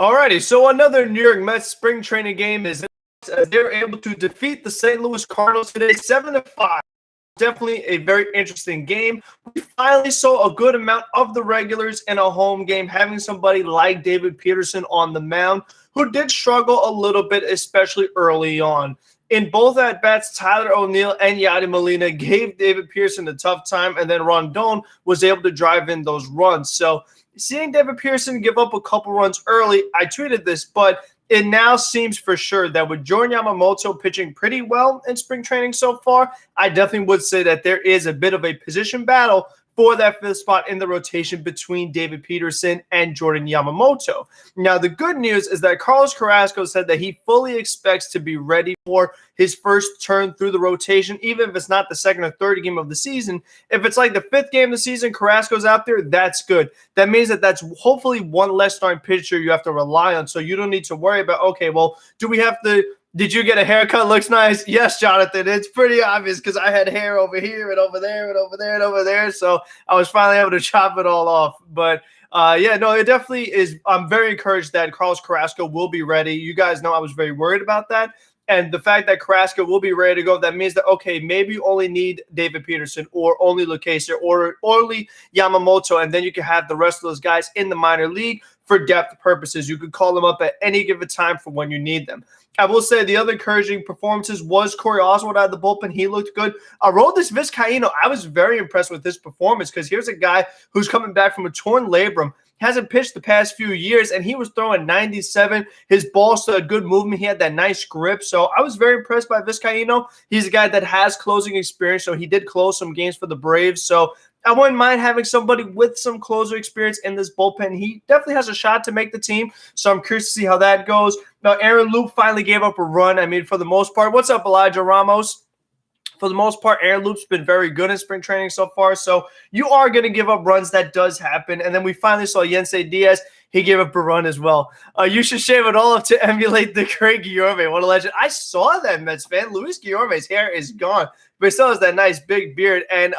Alrighty, so another New York Mets spring training game is as they're able to defeat the St. Louis Cardinals today, 7-5. Definitely a very interesting game. We finally saw a good amount of the regulars in a home game, having somebody like David Peterson on the mound, who did struggle a little bit, especially early on. In both at-bats, Tyler O'Neill and Yadi Molina gave David Pearson a tough time, and then Rondon was able to drive in those runs. So seeing David Pearson give up a couple runs early, I tweeted this, but it now seems for sure that with Jordan Yamamoto pitching pretty well in spring training so far, I definitely would say that there is a bit of a position battle for that fifth spot in the rotation between David Peterson and Jordan Yamamoto. Now, the good news is that Carlos Carrasco said that he fully expects to be ready for his first turn through the rotation, even if it's not the second or third game of the season. If it's like the fifth game of the season, Carrasco's out there, that's good. That means that that's hopefully one less starting pitcher you have to rely on, so you don't need to worry about, okay, well, do we have to – did you get a haircut? Looks nice. Yes, Jonathan. It's pretty obvious because I had hair over here and over there and over there and over there. So I was finally able to chop it all off. But yeah, no, it definitely is. I'm very encouraged that Carlos Carrasco will be ready. You guys know I was very worried about that. And the fact that Carrasco will be ready to go, that means that, okay, maybe you only need David Peterson or only Lucchesi or only Yamamoto, and then you can have the rest of those guys in the minor league for depth purposes. You could call them up at any given time for when you need them. I will say the other encouraging performances was Corey Oswald out of the bullpen. He looked good. Aroldis Vizcaíno, I was very impressed with his performance because here's a guy who's coming back from a torn labrum, hasn't pitched the past few years, and he was throwing 97. His ball still had good movement. He had that nice grip. So I was very impressed by Vizcaíno. He's a guy that has closing experience, so he did close some games for the Braves. So I wouldn't mind having somebody with some closer experience in this bullpen. He definitely has a shot to make the team, so I'm curious to see how that goes. Now, Aaron Loop finally gave up a run. I mean, for the most part, what's up, Elijah Ramos? For the most part, Aaron Loop's been very good in spring training so far, so you are going to give up runs. That does happen. And then we finally saw Yennsei Diaz. He gave up a run as well. You should shave it all up to emulate the great Guillorme. What a legend. I saw that, Mets fan. Luis Guillorme's hair is gone, but he still has that nice big beard. And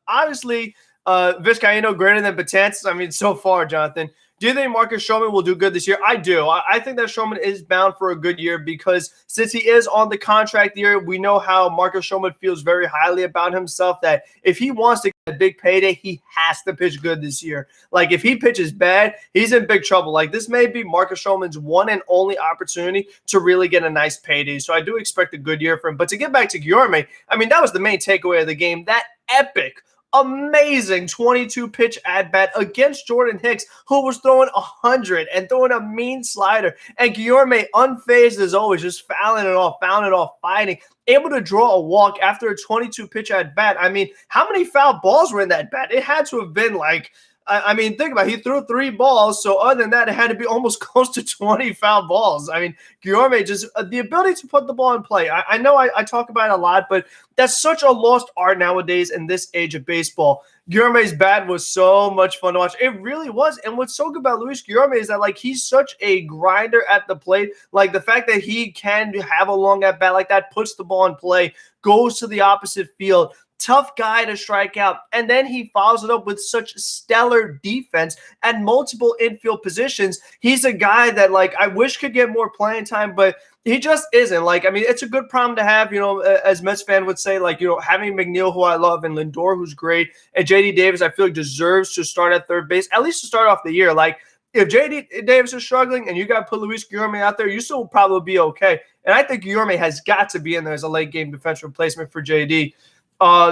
obviously, Vizcaíno greater than Betances. I mean, so far, Jonathan. Do you think Marcus Strowman will do good this year? I do. I think that Strowman is bound for a good year because since he is on the contract year, we know how Marcus Strowman feels very highly about himself, that if he wants to get a big payday, he has to pitch good this year. Like, if he pitches bad, he's in big trouble. Like, this may be Marcus Strowman's one and only opportunity to really get a nice payday. So I do expect a good year for him. But to get back to Guillorme, I mean, that was the main takeaway of the game. That epic, amazing 22-pitch at-bat against Jordan Hicks, who was throwing 100 and throwing a mean slider. And Guillorme, unfazed as always, just fouling it off, fighting, able to draw a walk after a 22-pitch at-bat. I mean, how many foul balls were in that bat? It had to have been like, I mean, think about it. He threw 3 balls, so other than that, it had to be almost close to 20 foul balls. I mean, Guillorme just the ability to put the ball in play. I know I talk about it a lot, but that's such a lost art nowadays in this age of baseball. Guillorme's bat was so much fun to watch. It really was. And what's so good about Luis Guillorme is that, like, he's such a grinder at the plate. Like, the fact that he can have a long at bat like that, puts the ball in play, goes to the opposite field. Tough guy to strike out, and then he follows it up with such stellar defense at multiple infield positions. He's a guy that, like, I wish could get more playing time, but he just isn't. Like, I mean, it's a good problem to have, you know, as Mets fan would say, like, you know, having McNeil, who I love, and Lindor, who's great, and J.D. Davis, I feel like deserves to start at third base, at least to start off the year. Like, if J.D. Davis is struggling and you got to put Luis Guillorme out there, you still will probably be okay. And I think Guillorme has got to be in there as a late-game defense replacement for J.D.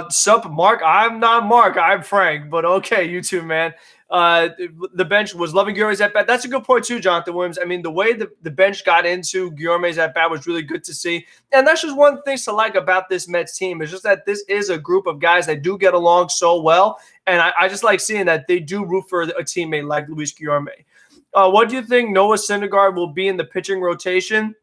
Sup, Mark? I'm not Mark. I'm Frank. But okay, you two, man. The bench was loving Guillorme's at-bat. That's a good point too, Jonathan Williams. I mean, the way the bench got into Guillorme's at-bat was really good to see. And that's just one thing to like about this Mets team. It's just that this is a group of guys that do get along so well. And I just like seeing that they do root for a teammate like Luis Guillorme. What do you think Noah Syndergaard will be in the pitching rotation?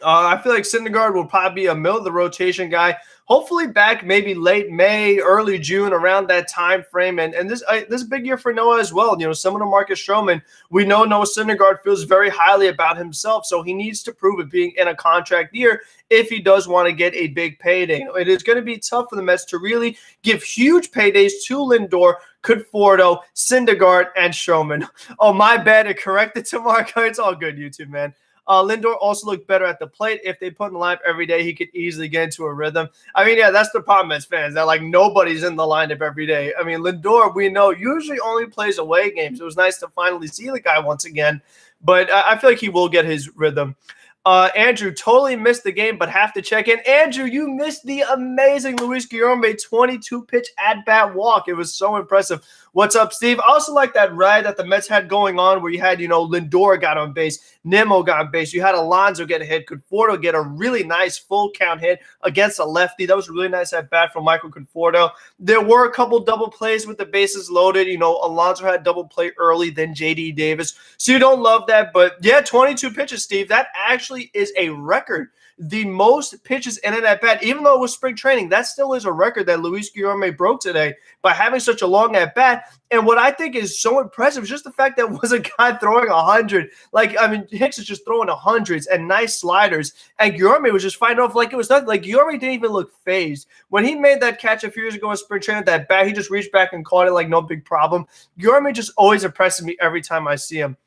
I feel like Syndergaard will probably be a middle of the rotation guy. Hopefully back maybe late May, early June, around that time frame. And this is a big year for Noah as well. Similar to Marcus Strowman, we know Noah Syndergaard feels very highly about himself, so he needs to prove it being in a contract year if he does want to get a big payday. It is going to be tough for the Mets to really give huge paydays to Lindor, Conforto, Syndergaard, and Strowman. Oh, my bad. It corrected to Marco. It's all good, YouTube, man. Lindor also looked better at the plate. If they put him in the lineup every day, he could easily get into a rhythm. I mean, yeah, that's the problem as fans, that nobody's in the lineup every day. I mean, Lindor, we know, usually only plays away games. It was nice to finally see the guy once again, but I feel like he will get his rhythm. Andrew totally missed the game, but have to check in. Andrew, you missed the amazing Luis Guillorme 22-pitch at-bat walk. It was so impressive. What's up, Steve? I also like that ride that the Mets had going on where you had, Lindor got on base, Nimmo got on base. You had Alonso get a hit, Conforto get a really nice full count hit against a lefty. That was a really nice at-bat from Michael Conforto. There were a couple double plays with the bases loaded. Alonso had double play early, then J.D. Davis. So you don't love that, but yeah, 22 pitches, Steve. That actually is a record. The most pitches in an at-bat, even though it was spring training, that still is a record that Luis Guillorme broke today by having such a long at-bat. And what I think is so impressive is just the fact that it was a guy throwing 100. Hicks is just throwing 100s and nice sliders, and Guillorme was just fighting off like it was nothing. Guillorme didn't even look phased. When he made that catch a few years ago in spring training, that bat, he just reached back and caught it like no big problem. Guillorme just always impresses me every time I see him.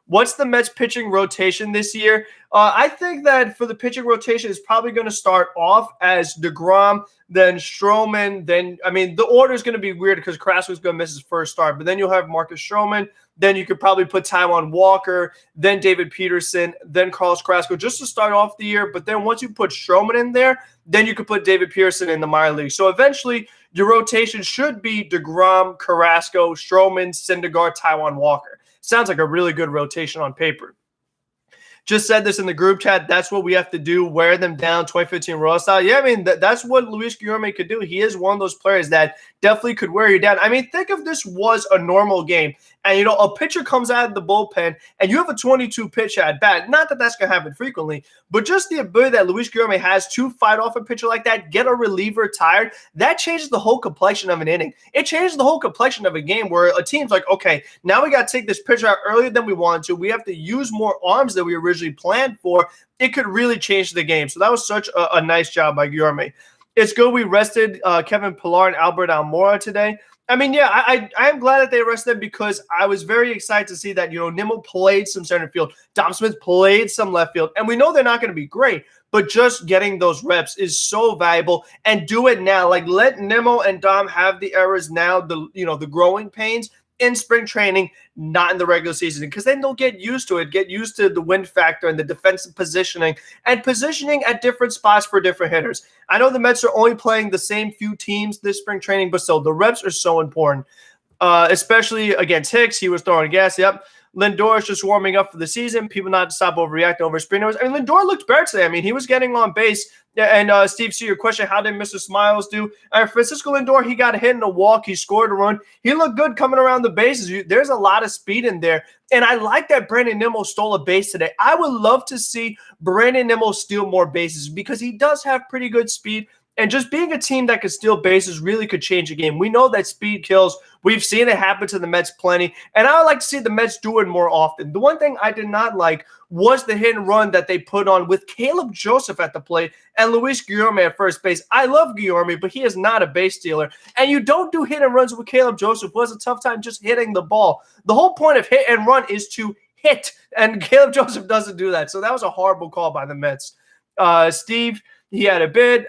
What's the Mets pitching rotation this year? I think that for the pitching rotation, it's probably going to start off as DeGrom, then Strowman. The order is going to be weird because Carrasco's going to miss his first start. But then you'll have Marcus Strowman. Then you could probably put Taijuan Walker, then David Peterson, then Carlos Carrasco just to start off the year. But then once you put Strowman in there, then you could put David Peterson in the minor league. So eventually your rotation should be DeGrom, Carrasco, Strowman, Syndergaard, Taijuan Walker. Sounds like a really good rotation on paper. Just said this in the group chat. That's what we have to do. Wear them down, 2015 Royal style. Yeah, that's what Luis Guillorme could do. He is one of those players that definitely could wear you down. Think if this was a normal game and, a pitcher comes out of the bullpen and you have a 22-pitch at bat. Not that that's going to happen frequently, but just the ability that Luis Guillorme has to fight off a pitcher like that, get a reliever tired, that changes the whole complexion of an inning. It changes the whole complexion of a game where a team's like, okay, now we got to take this pitcher out earlier than we wanted to. We have to use more arms than we originally planned for. It could really change the game. So that was such a nice job by Guillorme. It's good we rested Kevin Pillar and Albert Almora today. I am glad that they rested them because I was very excited to see that, Nimmo played some center field. Dom Smith played some left field. And we know they're not going to be great, but just getting those reps is so valuable. And do it now. Let Nimmo and Dom have the errors now, the growing pains in spring training, not in the regular season, because then they'll get used to it, get used to the wind factor and the defensive positioning and positioning at different spots for different hitters. I know the Mets are only playing the same few teams this spring training, but still, the reps are so important, especially against Hicks. He was throwing gas. Yep. Lindor is just warming up for the season. People not to stop overreacting over sprinters. Lindor looked better today. He was getting on base. And Steve, see your question, how did Mr. Smiles do? Francisco Lindor, he got a hit in a walk. He scored a run. He looked good coming around the bases. There's a lot of speed in there. And I like that Brandon Nimmo stole a base today. I would love to see Brandon Nimmo steal more bases because he does have pretty good speed. And just being a team that could steal bases really could change a game. We know that speed kills. We've seen it happen to the Mets plenty. And I would like to see the Mets do it more often. The one thing I did not like was the hit and run that they put on with Caleb Joseph at the plate and Luis Guillorme at first base. I love Guillorme, but he is not a base stealer. And you don't do hit and runs with Caleb Joseph. It was a tough time just hitting the ball. The whole point of hit and run is to hit. And Caleb Joseph doesn't do that. So that was a horrible call by the Mets. Steve, he had a bid.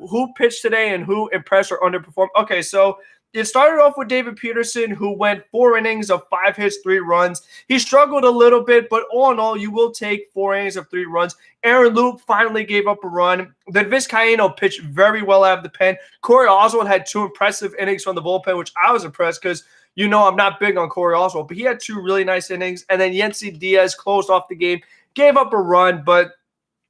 Who pitched today and who impressed or underperformed? Okay, so it started off with David Peterson, who went 4 innings of 5 hits, 3 runs. He struggled a little bit, but all in all, you will take 4 innings of 3 runs. Aaron Loup finally gave up a run. Then Vizcaíno pitched very well out of the pen. Corey Oswald had 2 impressive innings from the bullpen, which I was impressed because I'm not big on Corey Oswald, but he had 2 really nice innings. And then Yency Diaz closed off the game, gave up a run, but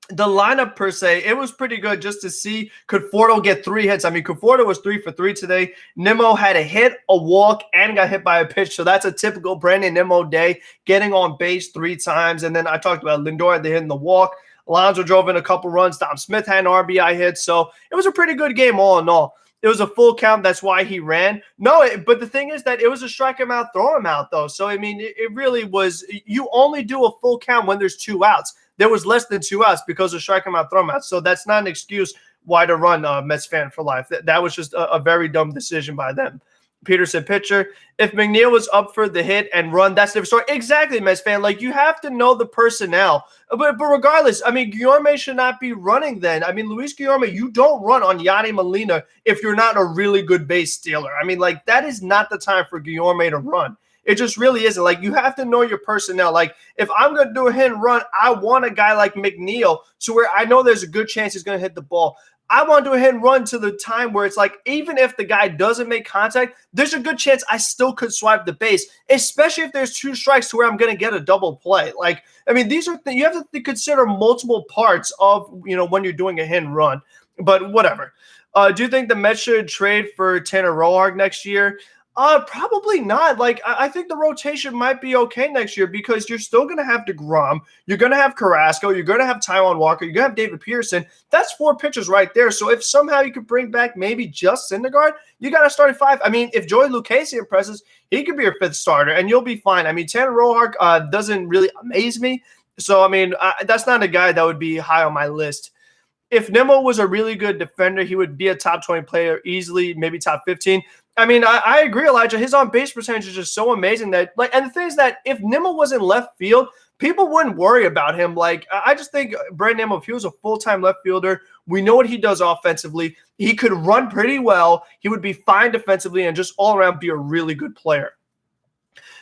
the lineup per se, it was pretty good just to see Conforto get 3 hits. Conforto was 3 for 3 today. Nimmo had a hit, a walk, and got hit by a pitch. So that's a typical Brandon Nimmo day, getting on base 3 times. And then I talked about Lindor at the hit and the walk. Alonso drove in a couple runs. Dom Smith had an RBI hit. So it was a pretty good game all in all. It was a full count. That's why he ran. But the thing is that it was a strike him out, throw him out, though. So, I mean, it really was – you only do a full count when there's 2 outs. There was less than 2 outs because of strike him out, throw him out. So that's not an excuse why to run Mets fan for life. That was just a very dumb decision by them. Peterson pitcher. If McNeil was up for the hit and run, that's the different story. Exactly, Mets fan. Like, you have to know the personnel. But regardless, I mean, Guillorme should not be running then. I mean, Luis Guillorme, you don't run on Yadi Molina if you're not a really good base stealer. I mean, like, that is not the time for Guillorme to run. It just really isn't. Like, you have to know your personnel. Like, if I'm going to do a hit and run, I want a guy like McNeil to where I know there's a good chance he's going to hit the ball. I want to do a hit and run to the time where it's like, even if the guy doesn't make contact, there's a good chance I still could swipe the base, especially if there's 2 strikes to where I'm going to get a double play. Like, I mean, these are you have to consider multiple parts of, when you're doing a hit and run. But whatever. Do you think the Mets should trade for Tanner Roark next year? Probably not. Like, I think the rotation might be okay next year because you're still going to have DeGrom. You're going to have Carrasco. You're going to have Taijuan Walker. You're going to have David Peterson. That's 4 pitchers right there. So if somehow you could bring back maybe just Syndergaard, you got to start at 5. I mean, if Joey Lucchesi impresses, he could be your 5th starter, and you'll be fine. I mean, Tanner Roark doesn't really amaze me. So, I mean, that's not a guy that would be high on my list. If Nimmo was a really good defender, he would be a top 20 player easily, maybe top 15. I mean, I agree, Elijah. His on-base percentage is just so amazing that, like, and the thing is that if Nimmo was in left field, people wouldn't worry about him. Like, I just think Brandon Nimmo, if he was a full-time left fielder, we know what he does offensively. He could run pretty well. He would be fine defensively and just all around be a really good player.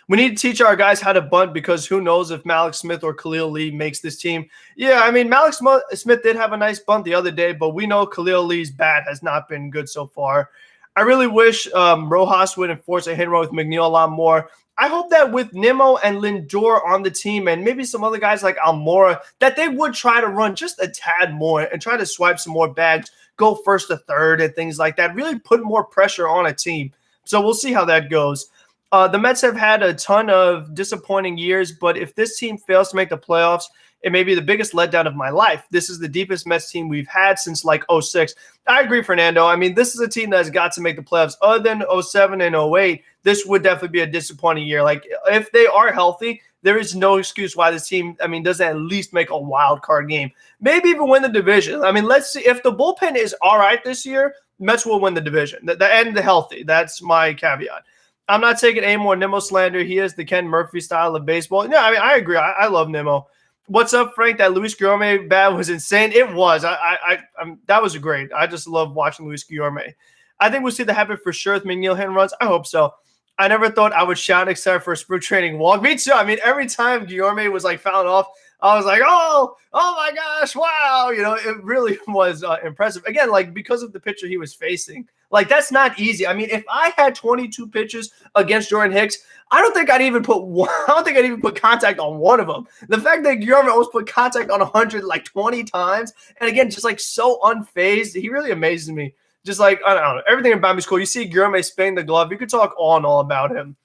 We need to teach our guys how to bunt because who knows if Malik Smith or Khalil Lee makes this team. Yeah, I mean, Malik Smith did have a nice bunt the other day, but we know Khalil Lee's bat has not been good so far. I really wish Rojas would enforce a hit and run with McNeil a lot more. I hope that with Nimmo and Lindor on the team and maybe some other guys like Almora, that they would try to run just a tad more and try to swipe some more bags, go first to third and things like that, really put more pressure on a team. So we'll see how that goes. The Mets have had a ton of disappointing years, but if this team fails to make the playoffs, it may be the biggest letdown of my life. This is the deepest Mets team we've had since like 06. I agree, Fernando. I mean, this is a team that has got to make the playoffs. Other than 07 and 08, this would definitely be a disappointing year. Like, if they are healthy, there is no excuse why this team, I mean, doesn't at least make a wild card game. Maybe even win the division. I mean, let's see. If the bullpen is all right this year, Mets will win the division. And the healthy. That's my caveat. I'm not taking any more Nimmo slander. He is the Ken Murphy style of baseball. No, I mean, I agree. I love Nimmo. What's up, Frank? That Luis Guillorme bat was insane. It was. That was great. I just love watching Luis Guillorme. I think we'll see that happen for sure with McNeil hit and runs. I hope so. I never thought I would shout except for a spring training walk. Me too. I mean, every time Guillorme was like fouled off, I was like, oh my gosh, wow. It really was impressive. Again, like because of the pitcher he was facing. Like, that's not easy. I mean, if I had 22 pitches against Jordan Hicks, I don't think I'd even put contact on one of them. The fact that Guillorme almost put contact on 100 like 20 times, and again, just like so unfazed, he really amazes me. Just like, I don't know, everything about me is cool. You see Guillorme spinning the glove, you could talk all about him.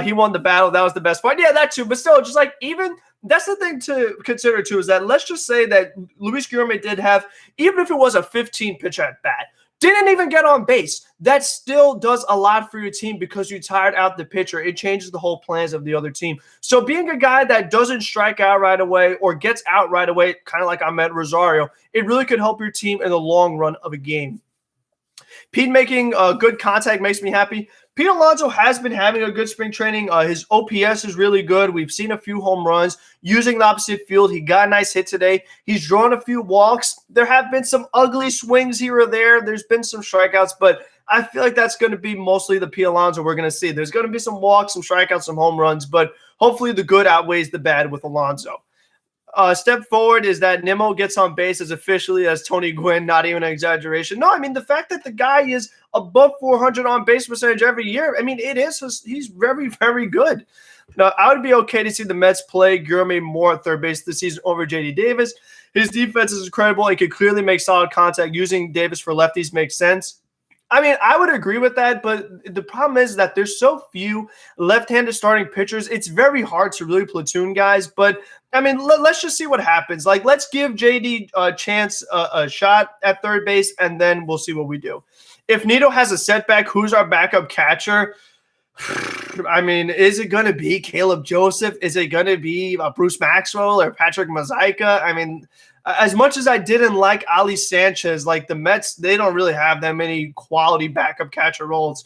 He won the battle. That was the best part. Yeah, that too. But still, just like even that's the thing to consider too, is that let's just say that Luis Guillorme did have, even if it was a 15 pitch at bat, didn't even get on base. That still does a lot for your team because you tired out the pitcher. It changes the whole plans of the other team. So being a guy that doesn't strike out right away or gets out right away, kind of like I met Rosario, it really could help your team in the long run of a game. Pete making good contact makes me happy. Pete Alonso has been having a good spring training. His OPS is really good. We've seen a few home runs using the opposite field. He got a nice hit today. He's drawn a few walks. There have been some ugly swings here or there. There's been some strikeouts, but I feel like that's going to be mostly the Pete Alonso we're going to see. There's going to be some walks, some strikeouts, some home runs, but hopefully the good outweighs the bad with Alonso. Step forward is that Nimmo gets on base as officially as Tony Gwynn, not even an exaggeration. No, I mean, the fact that the guy is above 400 on base percentage every year, I mean, he's very, very good. Now, I would be okay to see the Mets play Guillorme more at third base this season over J.D. Davis. His defense is incredible. He could clearly make solid contact. Using Davis for lefties makes sense. I mean, I would agree with that, but the problem is that there's so few left-handed starting pitchers. It's very hard to really platoon guys. But I mean, let's just see what happens. Like, let's give JD a chance, a shot at third base, and then we'll see what we do. If Nito has a setback, who's our backup catcher? I mean, is it going to be Caleb Joseph? Is it going to be Bruce Maxwell or Patrick Mazeika? I mean, as much as I didn't like Ali Sanchez, like the Mets, they don't really have that many quality backup catcher roles.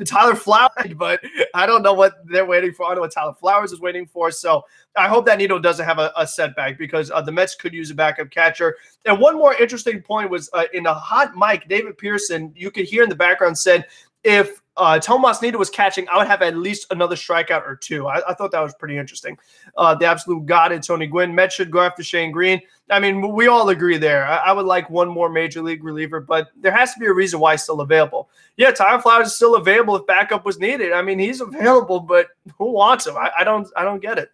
Tyler Flowers, but I don't know what they're waiting for. I don't know what Tyler Flowers is waiting for. So I hope that Nito doesn't have a setback because the Mets could use a backup catcher. And one more interesting point was in a hot mic, David Peterson, you could hear in the background, said if Tomas Nito was catching, I would have at least another strikeout or two. I thought that was pretty interesting. The absolute god in Tony Gwynn. Mets should go after Shane Green. I mean, we all agree there. I would like one more major league reliever, but there has to be a reason why he's still available. Yeah, Tyler Flowers is still available if backup was needed. I mean, he's available, but who wants him? I don't get it.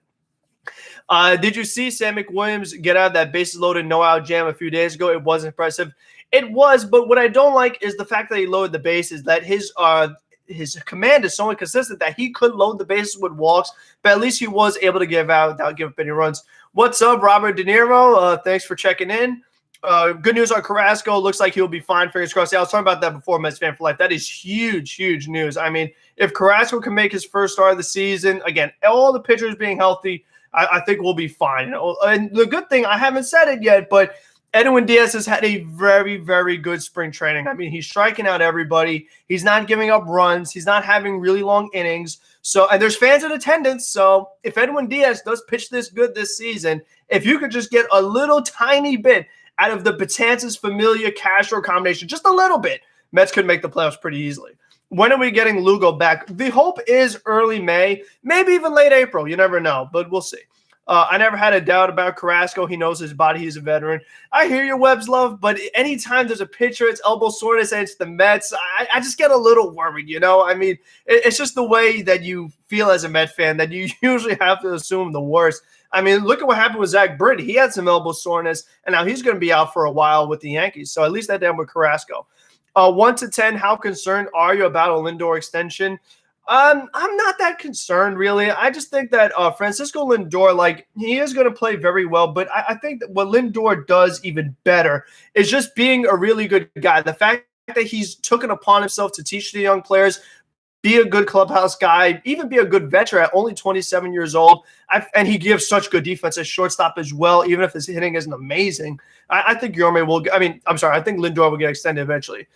Did you see Sam McWilliams get out of that bases loaded no-out jam a few days ago? It was impressive. It was, but what I don't like is the fact that he loaded the bases, that his command is so inconsistent that he could load the bases with walks, but at least he was able to give out without giving up any runs. What's up, Robert De Niro? Thanks for checking in. Good news on Carrasco. Looks like he'll be fine. Fingers crossed. Yeah, I was talking about that before, Mets fan for life. That is huge, huge news. I mean, if Carrasco can make his first start of the season, again, all the pitchers being healthy, I think we'll be fine. You know? And the good thing, I haven't said it yet, but Edwin Diaz has had a very, very good spring training. I mean, he's striking out everybody. He's not giving up runs. He's not having really long innings. So, and there's fans in attendance. So if Edwin Diaz does pitch this good this season, if you could just get a little tiny bit out of the Betances, Familia, Castro combination, just a little bit, Mets could make the playoffs pretty easily. When are we getting Lugo back? The hope is early May, maybe even late April. You never know, but we'll see. I never had a doubt about Carrasco. He knows his body. He's a veteran. I hear your Webb's love, but anytime there's a pitcher, it's elbow soreness and it's the Mets, I just get a little worried, you know? I mean, it's just the way that you feel as a Met fan that you usually have to assume the worst. I mean, look at what happened with Zach Britton. He had some elbow soreness, and now he's going to be out for a while with the Yankees. So at least that done with Carrasco. 1 to 10, how concerned are you about a Lindor extension? I'm not that concerned, really. I just think that Francisco Lindor, like, he is going to play very well, but I think that what Lindor does even better is just being a really good guy. The fact that he's taken upon himself to teach the young players, be a good clubhouse guy, even be a good veteran at only 27 years old. And he gives such good defense as shortstop as well, even if his hitting isn't amazing. I think Yorme will – I think Lindor will get extended eventually.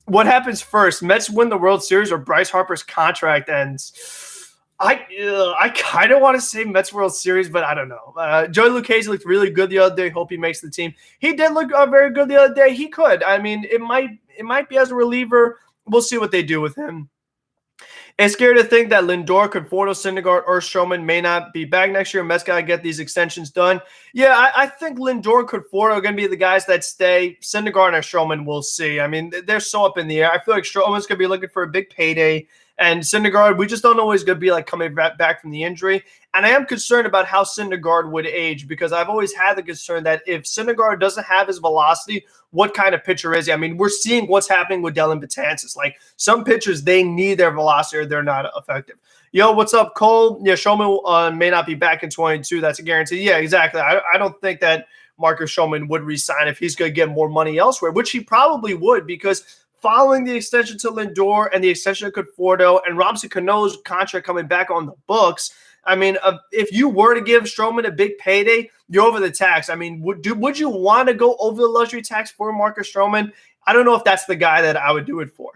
What happens first? Mets win the World Series or Bryce Harper's contract ends? I kind of want to say Mets World Series, but I don't know. Joey Lucchesi looked really good the other day. Hope he makes the team. He did look very good the other day. He could. I mean, it might be as a reliever. We'll see what they do with him. It's scary to think that Lindor, Conforto, Syndergaard, or Strowman may not be back next year. Mets got to get these extensions done. Yeah, I think Lindor and Conforto are going to be the guys that stay. Syndergaard and Strowman, we'll see. I mean, they're so up in the air. I feel like Strowman's going to be looking for a big payday. And Syndergaard, we just don't know what he's going to be like coming back from the injury. And I am concerned about how Syndergaard would age because I've always had the concern that if Syndergaard doesn't have his velocity, what kind of pitcher is he? I mean, we're seeing what's happening with Dylan Betances. Like, some pitchers, they need their velocity or they're not effective. Yo, what's up, Cole? Yeah, Strowman may not be back in 22. That's a guarantee. Yeah, exactly. I don't think that Marcus Strowman would resign if he's going to get more money elsewhere, which he probably would because – following the extension to Lindor and the extension to Conforto and Robinson Cano's contract coming back on the books, I mean, if you were to give Strowman a big payday, you're over the tax. I mean, would you want to go over the luxury tax for Marcus Strowman? I don't know if that's the guy that I would do it for.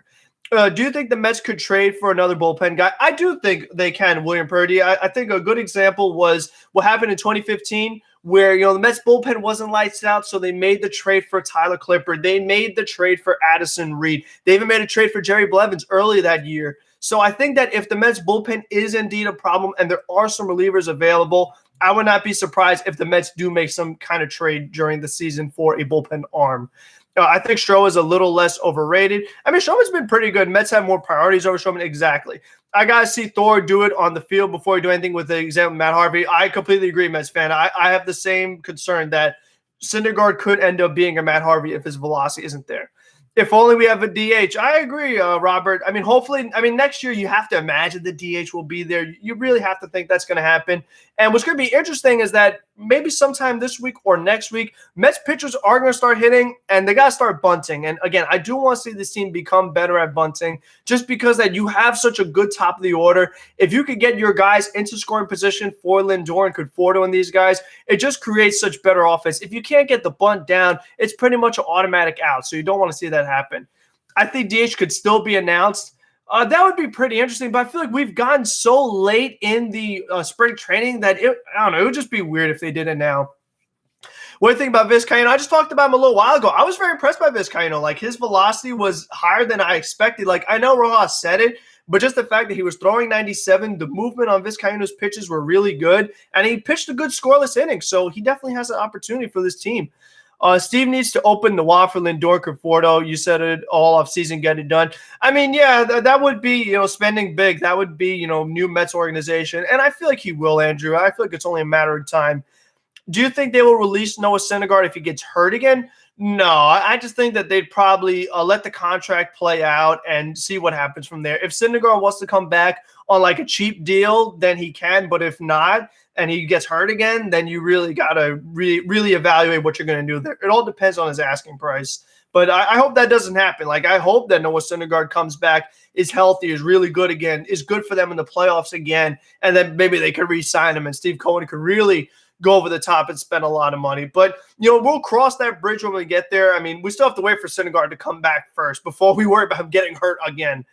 Do you think the Mets could trade for another bullpen guy? I do think they can, William Purdy. I think a good example was what happened in 2015 where, the Mets bullpen wasn't lights out, so they made the trade for Tyler Clipper. They made the trade for Addison Reed. They even made a trade for Jerry Blevins early that year. So I think that if the Mets bullpen is indeed a problem and there are some relievers available, I would not be surprised if the Mets do make some kind of trade during the season for a bullpen arm. I think Stroh is a little less overrated. I mean, Strowman's been pretty good. Mets have more priorities over Strowman. Exactly. I got to see Thor do it on the field before he do anything with the example of Matt Harvey. I completely agree, Mets fan. I have the same concern that Syndergaard could end up being a Matt Harvey if his velocity isn't there. If only we have a DH. I agree, Robert. I mean, hopefully, next year you have to imagine the DH will be there. You really have to think that's going to happen. And what's going to be interesting is that maybe sometime this week or next week, Mets pitchers are going to start hitting, and they got to start bunting. And again, I do want to see this team become better at bunting, just because that you have such a good top of the order. If you could get your guys into scoring position for Lindor and Conforto and these guys, it just creates such better offense. If you can't get the bunt down, it's pretty much an automatic out. So you don't want to see that happen. I think DH could still be announced. That would be pretty interesting, but I feel like we've gotten so late in the spring training that I don't know, it would just be weird if they did it now. What do you think about Vizcaino? I just talked about him a little while ago. I was very impressed by Vizcaino. Like, his velocity was higher than I expected. Like, I know Rojas said it, but just the fact that he was throwing 97, the movement on Vizcaino's pitches were really good, and he pitched a good scoreless inning, so he definitely has an opportunity for this team. Steve needs to open the wall for Lindor, Conforto. You said it all off season, get it done. I mean, yeah, that would be, spending big. That would be, new Mets organization. And I feel like he will, Andrew. I feel like it's only a matter of time. Do you think they will release Noah Syndergaard if he gets hurt again? No, I just think that they'd probably let the contract play out and see what happens from there. If Syndergaard wants to come back on like a cheap deal, then he can. But if not, and he gets hurt again, then you really got to really evaluate what you're going to do there. It all depends on his asking price. But I hope that doesn't happen. Like, I hope that Noah Syndergaard comes back, is healthy, is really good again, is good for them in the playoffs again, and then maybe they could re-sign him and Steve Cohen could really go over the top and spend a lot of money. But, we'll cross that bridge when we get there. I mean, we still have to wait for Syndergaard to come back first before we worry about him getting hurt again.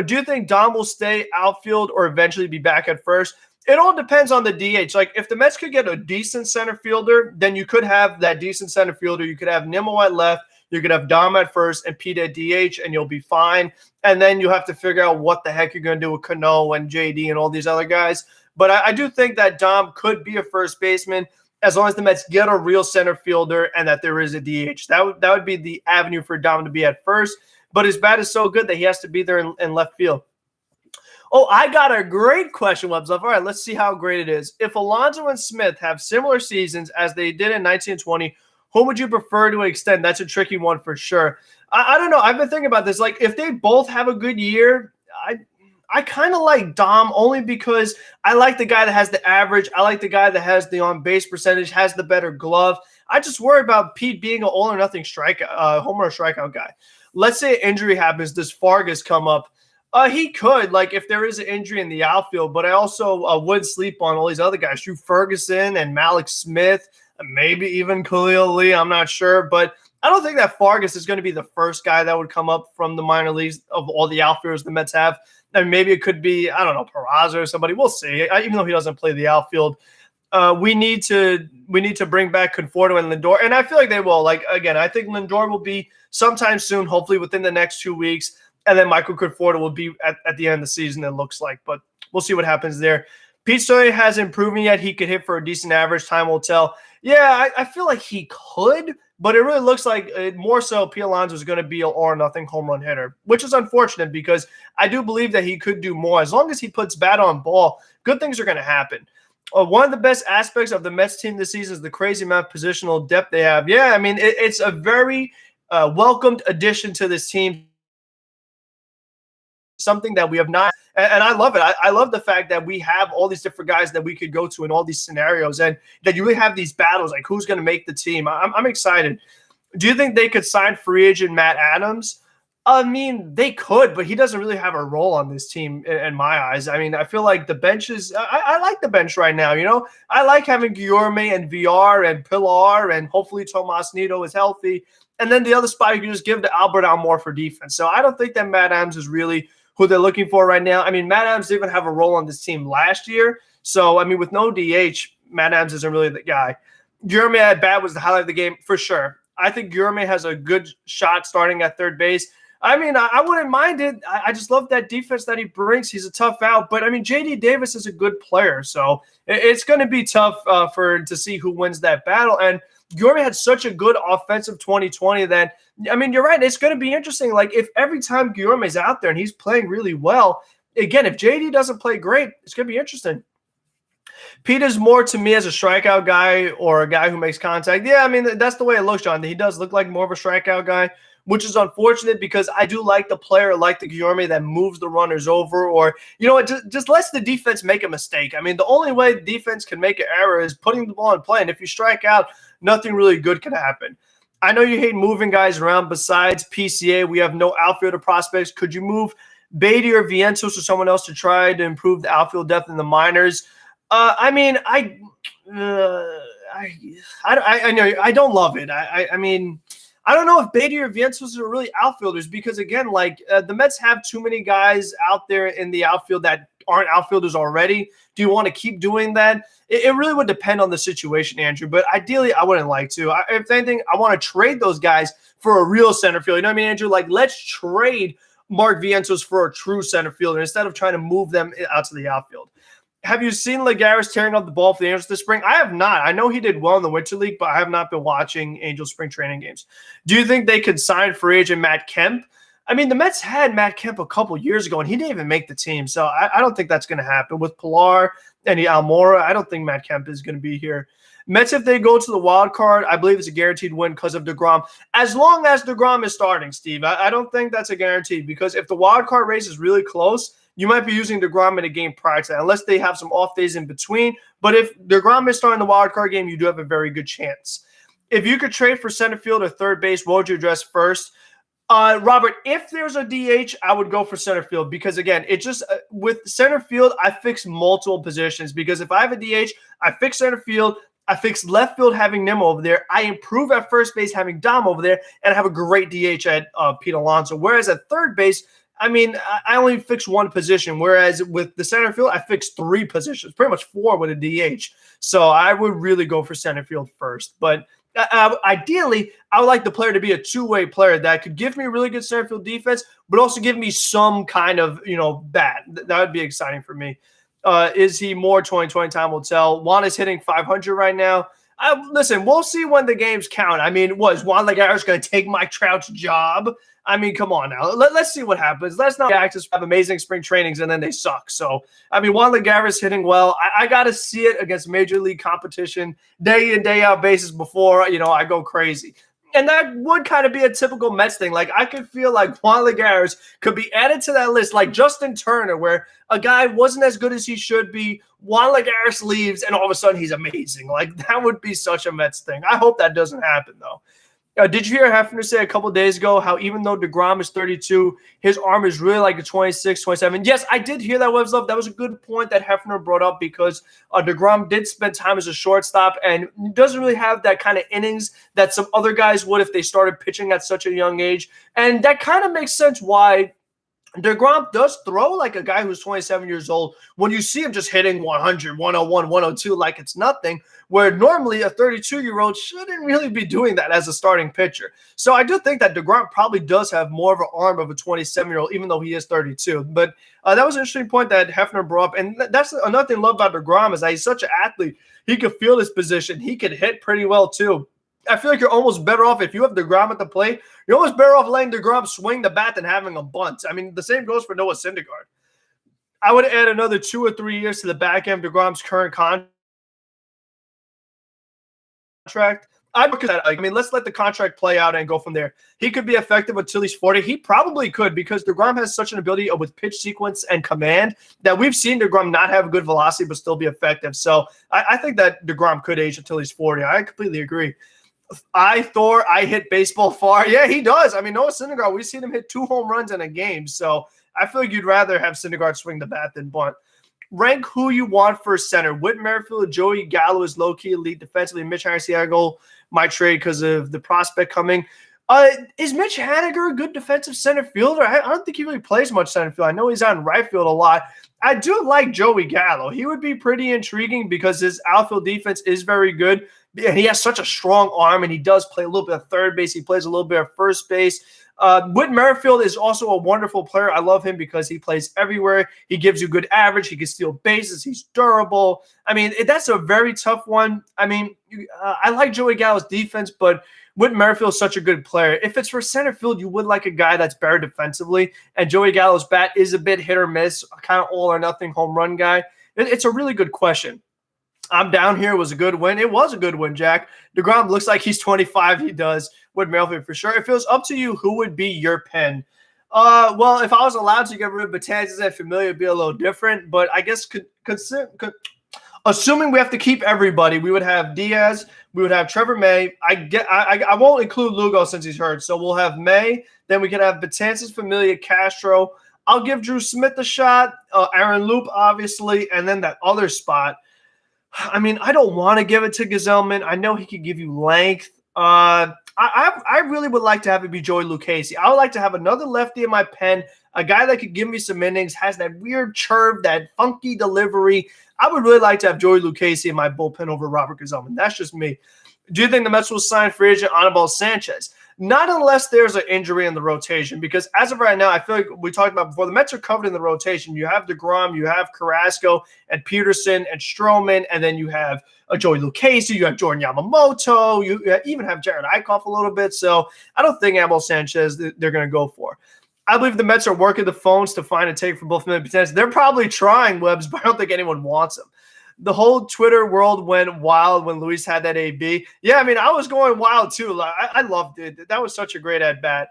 Do you think Dom will stay outfield or eventually be back at first? It all depends on the DH. Like, if the Mets could get a decent center fielder, then you could have that decent center fielder. You could have Nimmo at left. You could have Dom at first and Pete at DH, and you'll be fine. And then you have to figure out what the heck you're going to do with Cano and JD and all these other guys. But I do think that Dom could be a first baseman as long as the Mets get a real center fielder and that there is a DH. That would be the avenue for Dom to be at first. But his bat is so good that he has to be there in left field. Oh, I got a great question, Webs. All right, let's see how great it is. If Alonso and Smith have similar seasons as they did in 1920, whom would you prefer to extend? That's a tricky one for sure. I don't know. I've been thinking about this. Like, if they both have a good year, I kind of like Dom only because I like the guy that has the average. I like the guy that has the on-base percentage, has the better glove. I just worry about Pete being an all-or-nothing home run strikeout guy. Let's say an injury happens. Does Vargas come up? He could, like, if there is an injury in the outfield, but I also wouldn't sleep on all these other guys. Drew Ferguson and Malik Smith, maybe even Khalil Lee. I'm not sure, but I don't think that Vargas is going to be the first guy that would come up from the minor leagues of all the outfielders the Mets have. And maybe it could be, I don't know, Peraza or somebody. We'll see. Even though he doesn't play the outfield, we need to bring back Conforto and Lindor, and I feel like they will. Like, again, I think Lindor will be sometime soon, hopefully within the next 2 weeks. And then Michael Conforto will be at the end of the season, it looks like. But we'll see what happens there. Pete Story hasn't proven yet he could hit for a decent average. Time will tell. Yeah, I feel like he could, but it really looks like more so Pete Alonso is going to be an all-or-nothing home run hitter, which is unfortunate because I do believe that he could do more. As long as he puts bat on ball, good things are going to happen. One of the best aspects of the Mets team this season is the crazy amount of positional depth they have. Yeah, I mean, it's a very welcomed addition to this team. Something that we have not, and I love it. I love the fact that we have all these different guys that we could go to in all these scenarios, and that you really have these battles, like who's going to make the team. I'm excited. Do you think they could sign free agent Matt Adams? I mean, they could, but he doesn't really have a role on this team in my eyes. I mean, I feel like the bench is I like the bench right now, I like having Guillorme and VR and Pilar, and hopefully Tomas Nido is healthy. And then the other spot you can just give to Albert Almore for defense. So I don't think that Matt Adams is really who they're looking for right now. I mean, Matt Adams didn't even have a role on this team last year. So, I mean, with no DH, Matt Adams isn't really the guy. Guillorme at bat was the highlight of the game for sure. I think Guillorme has a good shot starting at third base. I mean, I wouldn't mind it. I just love that defense that he brings. He's a tough out. But, I mean, J.D. Davis is a good player. So it's going to be tough to see who wins that battle. And Guillorme had such a good offensive 2020 that, I mean, you're right. It's going to be interesting. Like, if every time Guillorme's out there and he's playing really well, again, if JD doesn't play great, it's going to be interesting. Pete is more to me as a strikeout guy or a guy who makes contact. Yeah, I mean, that's the way it looks, John. He does look like more of a strikeout guy. which is unfortunate because I do like the player like the Guillorme that moves the runners over, or, you know what, just lets the defense make a mistake. I mean, the only way the defense can make an error is putting the ball in play, and if you strike out, nothing really good can happen. I know you hate moving guys around. Besides PCA, we have no outfielder prospects. Could you move Beatty or Vientos or someone else to try to improve the outfield depth in the minors? I mean, I know I don't love it. I mean, I don't know if Beatty or Vientos are really outfielders because, again, like the Mets have too many guys out there in the outfield that aren't outfielders already. Do you want to keep doing that? It really would depend on the situation, Andrew. But ideally, I wouldn't like to. If anything, I want to trade those guys for a real center field. You know what I mean, Andrew? Like, let's trade Mark Vientos for a true center fielder instead of trying to move them out to the outfield. Have you seen Lagares tearing up the ball for the Angels this spring? I have not. I know he did well in the Winter League, but I have not been watching Angels spring training games. Do you think they could sign free agent Matt Kemp? I mean, the Mets had Matt Kemp a couple years ago, and he didn't even make the team. So I don't think that's going to happen. With Pilar and Almora, I don't think Matt Kemp is going to be here. Mets, if they go to the wild card, I believe it's a guaranteed win because of DeGrom. As long as DeGrom is starting, Steve, I don't think that's a guarantee because if the wild card race is really close, you might be using DeGrom in a game prior to that, unless they have some off days in between. But if DeGrom is starting the wild card game, you do have a very good chance. If you could trade for center field or third base, what would you address first? Robert, if there's a DH, I would go for center field because, again, it just with center field, I fix multiple positions because if I have a DH, I fix center field, I fix left field having Nimmo over there, I improve at first base having Dom over there, and I have a great DH at Pete Alonso. Whereas at third base, I mean, I only fix one position, whereas with the center field, I fix three positions, pretty much four with a DH. So I would really go for center field first. But ideally, I would like the player to be a two-way player that could give me a really good center field defense, but also give me some kind of, bat. That would be exciting for me. Is he more 2020? Time will tell. Juan is hitting 500 right now. Listen, we'll see when the games count. I mean, was Juan Lagares going to take Mike Trout's job? I mean, come on now. Let's see what happens. Let's not have amazing spring trainings and then they suck. So, I mean, Juan Lagares hitting well. I got to see it against major league competition day in, day out basis before, I go crazy. And that would kind of be a typical Mets thing. Like, I could feel like Juan Lagares could be added to that list, like Justin Turner, where a guy wasn't as good as he should be. Juan Lagares leaves, and all of a sudden he's amazing. Like, that would be such a Mets thing. I hope that doesn't happen, though. Did you hear Hefner say a couple days ago how even though DeGrom is 32, his arm is really like a 26, 27? Yes, I did hear that, Webs Love. That was a good point that Hefner brought up because DeGrom did spend time as a shortstop and doesn't really have that kind of innings that some other guys would if they started pitching at such a young age. And that kind of makes sense why DeGrom does throw like a guy who's 27 years old when you see him just hitting 100, 101, 102 like it's nothing, where normally a 32-year-old shouldn't really be doing that as a starting pitcher. So I do think that DeGrom probably does have more of an arm of a 27-year-old, even though he is 32. But that was an interesting point that Hefner brought up. And that's another thing I love about DeGrom is that he's such an athlete. He could field his position. He could hit pretty well, too. I feel like you're almost better off if you have DeGrom at the plate. You're almost better off letting DeGrom swing the bat than having a bunt. I mean, the same goes for Noah Syndergaard. I would add another 2 or 3 years to the back end of DeGrom's current contract. I'd look at that. I mean, let's let the contract play out and go from there. He could be effective until he's 40. He probably could because DeGrom has such an ability with pitch sequence and command that we've seen DeGrom not have good velocity but still be effective. So I think that DeGrom could age until he's 40. I completely agree. I hit baseball far. Yeah, he does. I mean, Noah Syndergaard, we've seen him hit 2 home runs in a game. So I feel like you'd rather have Syndergaard swing the bat than bunt. Rank who you want for center. Whit Merrifield, Joey Gallo is low-key elite defensively. Mitch Haniger might trade because of the prospect coming. Is Mitch Haniger a good defensive center fielder? I don't think he really plays much center field. I know he's out in right field a lot. I do like Joey Gallo. He would be pretty intriguing because his outfield defense is very good. And he has such a strong arm, and he does play a little bit of third base. He plays a little bit of first base. Whit Merrifield is also a wonderful player. I love him because he plays everywhere. He gives you good average. He can steal bases. He's durable. I mean, that's a very tough one. I mean, I like Joey Gallo's defense, but Whit Merrifield is such a good player. If it's for center field, you would like a guy that's better defensively, and Joey Gallo's bat is a bit hit or miss, kind of all or nothing home run guy. It's a really good question. I'm down here. It was a good win. It was a good win, Jack. DeGrom looks like he's 25. He does with Melvin for sure. It feels up to you. Who would be your pen? Well, if I was allowed to get rid of Betances and Familia, it'd be a little different. But I guess assuming we have to keep everybody, we would have Diaz, we would have Trevor May. I won't include Lugo since he's hurt, so we'll have May. Then we could have Betances, Familia, Castro. I'll give Drew Smith a shot, Aaron Loop, obviously, and then that other spot. I mean, I don't want to give it to Gazelman. I know he could give you length. I really would like to have it be Joey Lucchesi. I would like to have another lefty in my pen, a guy that could give me some innings, has that weird churve, that funky delivery. I would really like to have Joey Lucchesi in my bullpen over Robert Gazelman. That's just me. Do you think the Mets will sign free agent Anibal Sanchez? Not unless there's an injury in the rotation, because as of right now, I feel like we talked about before, the Mets are covered in the rotation. You have DeGrom, you have Carrasco and Peterson and Strowman, and then you have Joey Lucchesi, you have Jordan Yamamoto, you even have Jared Eichhoff a little bit. So I don't think Anibal Sanchez they're going to go for. I believe the Mets are working the phones to find a take for both men. They're probably trying, Webbs, but I don't think anyone wants them. The whole Twitter world went wild when Luis had that AB. Yeah, I mean, I was going wild too. I loved it. That was such a great at-bat.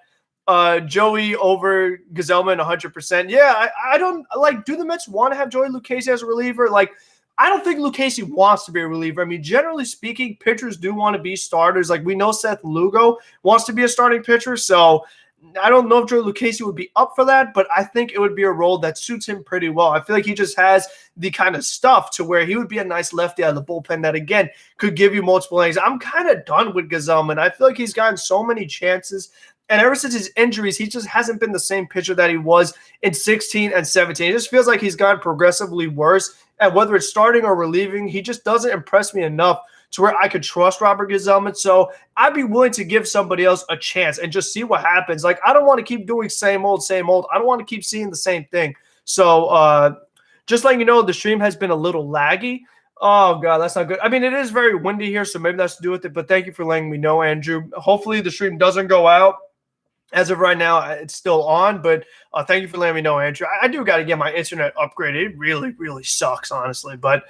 Joey over Gazelman 100%. Yeah, I don't – do the Mets want to have Joey Lucchesi as a reliever? I don't think Lucchesi wants to be a reliever. I mean, generally speaking, pitchers do want to be starters. We know Seth Lugo wants to be a starting pitcher, so – I don't know if Joey Lucchesi would be up for that, but I think it would be a role that suits him pretty well. I feel like he just has the kind of stuff to where he would be a nice lefty out of the bullpen that, again, could give you multiple innings. I'm kind of done with Gazelman. I feel like he's gotten so many chances, and ever since his injuries, he just hasn't been the same pitcher that he was in 16 and 17. It just feels like he's gotten progressively worse, and whether it's starting or relieving, he just doesn't impress me enough to where I could trust Robert Gazelman. So I'd be willing to give somebody else a chance and just see what happens. I don't want to keep doing same old, same old. I don't want to keep seeing the same thing. So just letting you know, the stream has been a little laggy. Oh, God, that's not good. I mean, it is very windy here, so maybe that's to do with it. But thank you for letting me know, Andrew. Hopefully the stream doesn't go out. As of right now, it's still on, but thank you for letting me know, Andrew. I do got to get my internet upgraded. It really, really sucks, honestly. But,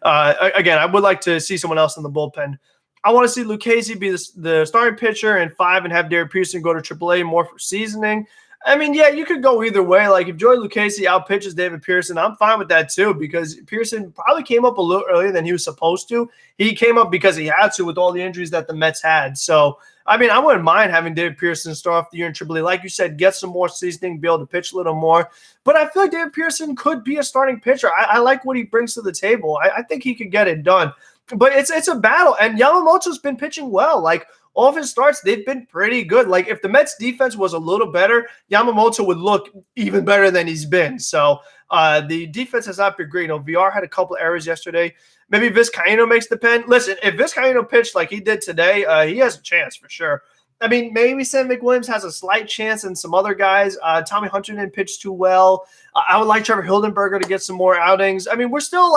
again, I would like to see someone else in the bullpen. I want to see Lucchesi be the starting pitcher in 5 and have Derek Peterson go to AAA more for seasoning. I mean, yeah, you could go either way. If Joey Lucchesi outpitches David Pearson, I'm fine with that too, because Pearson probably came up a little earlier than he was supposed to. He came up because he had to with all the injuries that the Mets had. So, I mean, I wouldn't mind having David Pearson start off the year in AAA. Like you said, get some more seasoning, be able to pitch a little more. But I feel like David Pearson could be a starting pitcher. I like what he brings to the table. I think he could get it done. But it's a battle, and Yamamoto's been pitching well. All of his starts, they've been pretty good. If the Mets defense was a little better, Yamamoto would look even better than he's been. So the defense has not been great. VR had a couple errors yesterday. Maybe Vizcaino makes the pen. Listen, if Vizcaino pitched like he did today, he has a chance for sure. I mean, maybe Sam McWilliams has a slight chance, and some other guys. Tommy Hunter didn't pitch too well. I would like Trevor Hildenberger to get some more outings. I mean, we're still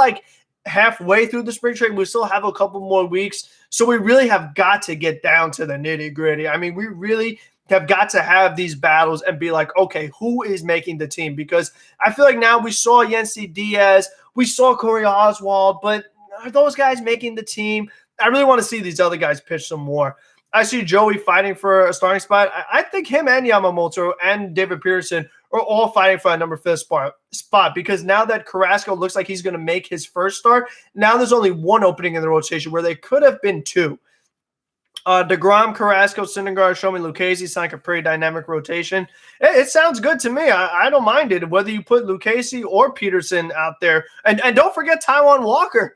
halfway through the spring training. We still have a couple more weeks. So we really have got to get down to the nitty gritty. I mean, we really have got to have these battles and be like, okay, who is making the team? Because I feel like now we saw Yency Diaz, we saw Corey Oswald, but are those guys making the team? I really want to see these other guys pitch some more. I see Joey fighting for a starting spot. I think him and Yamamoto and David Peterson are all fighting for a number 5 spot, because now that Carrasco looks like he's going to make his first start, now there's only one opening in the rotation where they could have been 2. DeGrom, Carrasco, Syndergaard, Strowman, Lucchesi sound like a pretty dynamic rotation. It sounds good to me. I don't mind it, whether you put Lucchesi or Peterson out there. And don't forget Taijuan Walker.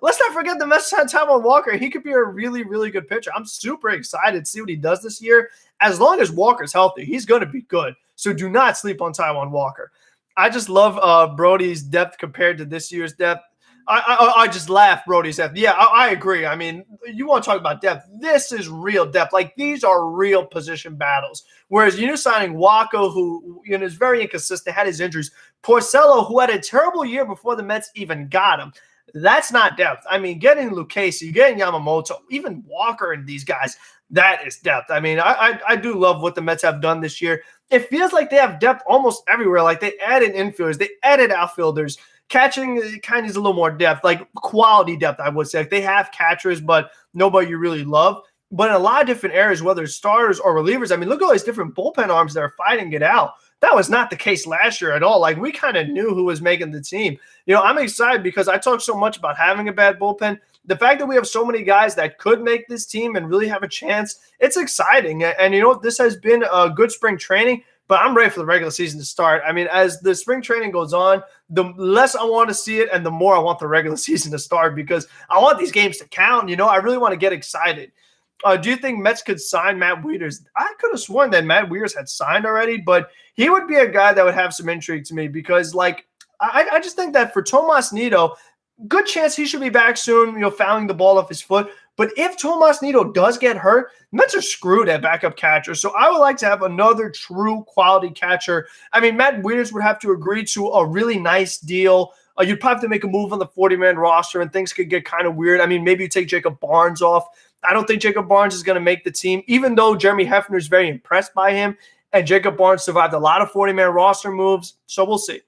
Let's not forget the Mets on Taijuan Walker. He could be a really, really good pitcher. I'm super excited to see what he does this year. As long as Walker's healthy, he's going to be good. So do not sleep on Taijuan Walker. I just love Brody's depth compared to this year's depth. I just laugh, Brody's depth. Yeah, I agree. I mean, you want to talk about depth. This is real depth. These are real position battles. Whereas you're signing Waco, who is very inconsistent, had his injuries. Porcello, who had a terrible year before the Mets even got him. That's not depth. I mean, getting Lucchesi, getting Yamamoto, even Walker and these guys, that is depth. I mean, I do love what the Mets have done this year. It feels like they have depth almost everywhere. They added infielders. They added outfielders. Catching kind of needs a little more depth, like quality depth, I would say. Like they have catchers, but nobody you really love. But in a lot of different areas, whether it's starters or relievers, I mean, look at all these different bullpen arms that are fighting it out. That was not the case last year at all. Like we kind of knew who was making the team. I'm excited because I talk so much about having a bad bullpen. The fact that we have so many guys that could make this team and really have a chance, it's exciting. And this has been a good spring training. But I'm ready for the regular season to start. I mean, as the spring training goes on, the less I want to see it and the more I want the regular season to start because I want these games to count. I really want to get excited. Do you think Mets could sign Matt Wieters? I could have sworn that Matt Wieters had signed already, but he would be a guy that would have some intrigue to me because, I just think that for Tomas Nido, good chance he should be back soon, fouling the ball off his foot. But if Tomas Nido does get hurt, Mets are screwed at backup catcher. So I would like to have another true quality catcher. I mean, Matt Wieters would have to agree to a really nice deal. You'd probably have to make a move on the 40-man roster, and things could get kind of weird. I mean, maybe you take Jacob Barnes off. I don't think Jacob Barnes is going to make the team, even though Jeremy Hefner is very impressed by him, and Jacob Barnes survived a lot of 40-man roster moves. So we'll see.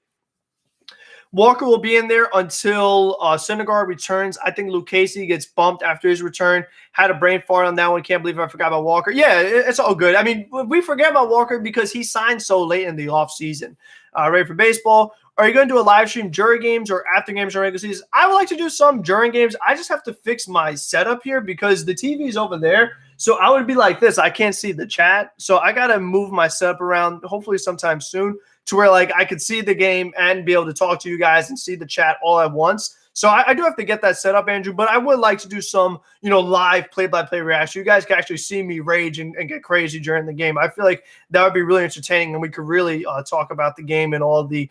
Walker will be in there until Syndergaard returns. I think Luke Casey gets bumped after his return. Had a brain fart on that one. Can't believe I forgot about Walker. Yeah, it's all good. I mean, we forget about Walker because he signed so late in the offseason. Ready for baseball? Are you going to do a live stream during games or after games or regular season? I would like to do some during games. I just have to fix my setup here because the TV is over there. So I would be like this. I can't see the chat. So I got to move my setup around hopefully sometime soon to where I could see the game and be able to talk to you guys and see the chat all at once. So I do have to get that set up, Andrew, but I would like to do some, live play-by-play reaction. You guys can actually see me rage and get crazy during the game. I feel like that would be really entertaining, and we could really talk about the game and all the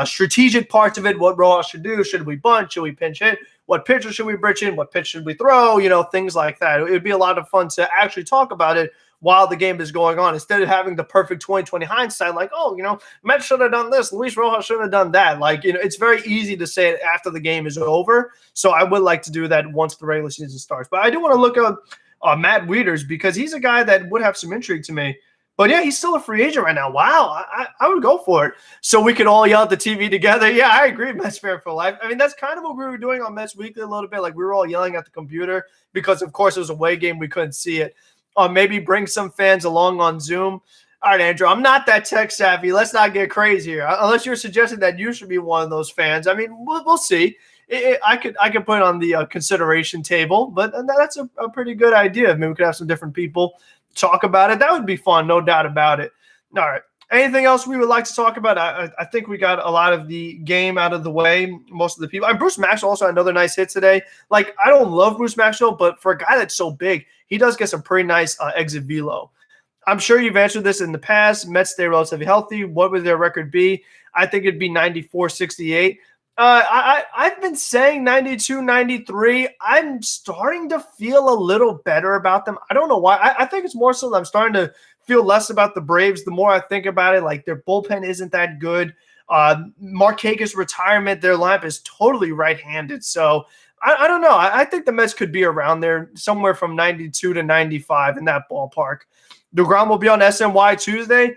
strategic parts of it, what Rojas should do. Should we bunt? Should we pinch hit? What pitcher should we bridge in? What pitch should we throw? Things like that. It would be a lot of fun to actually talk about it while the game is going on, instead of having the perfect 20/20 hindsight, Mets should have done this, Luis Rojas should have done that. It's very easy to say it after the game is over. So I would like to do that once the regular season starts. But I do want to look at Matt Wieters because he's a guy that would have some intrigue to me. But yeah, he's still a free agent right now. Wow, I would go for it. So we could all yell at the TV together. Yeah, I agree, Mets fan for life. I mean, that's kind of what we were doing on Mets Weekly a little bit. We were all yelling at the computer because, of course, it was a away game. We couldn't see it. Maybe bring some fans along on Zoom. All right, Andrew, I'm not that tech savvy. Let's not get crazy here. Unless you're suggesting that you should be one of those fans. I mean, we'll see. I could put it on the consideration table, but that's a pretty good idea. Maybe we could have some different people talk about it. That would be fun, no doubt about it. All right. Anything else we would like to talk about? I think we got a lot of the game out of the way, most of the people. And Bruce Maxwell also had another nice hit today. I don't love Bruce Maxwell, but for a guy that's so big, he does get some pretty nice exit velo. I'm sure you've answered this in the past. Mets stay relatively healthy. What would their record be? I think it'd be 94-68. I've been saying 92, 93. I'm starting to feel a little better about them. I don't know why. I think it's more so that I'm starting to feel less about the Braves the more I think about it. Their bullpen isn't that good. Markakis' retirement, their lineup is totally right-handed. So I don't know. I think the Mets could be around there, somewhere from 92 to 95 in that ballpark. DeGrom will be on SNY Tuesday.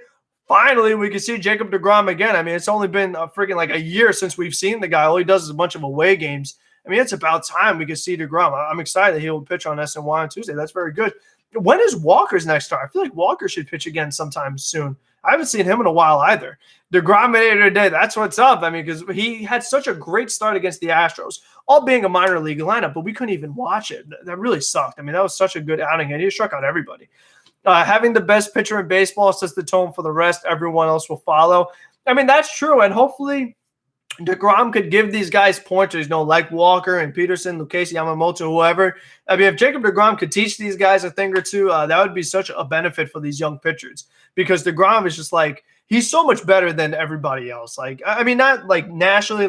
Finally, we can see Jacob DeGrom again. I mean, it's only been a year since we've seen the guy. All he does is a bunch of away games. I mean, it's about time we can see DeGrom. I'm excited that he will pitch on SNY on Tuesday. That's very good. When is Walker's next start? I feel like Walker should pitch again sometime soon. I haven't seen him in a while either. DeGrom today, that's what's up. I mean, because he had such a great start against the Astros, all being a minor league lineup, but we couldn't even watch it. That really sucked. I mean, that was such a good outing, and he struck out everybody. Having the best pitcher in baseball sets the tone for the rest. Everyone else will follow. I mean, that's true, and hopefully DeGrom could give these guys pointers, like Walker and Peterson, Lucchesi, Yamamoto, whoever. I mean, if Jacob DeGrom could teach these guys a thing or two, that would be such a benefit for these young pitchers, because DeGrom is just he's so much better than everybody else. I mean, not nationally,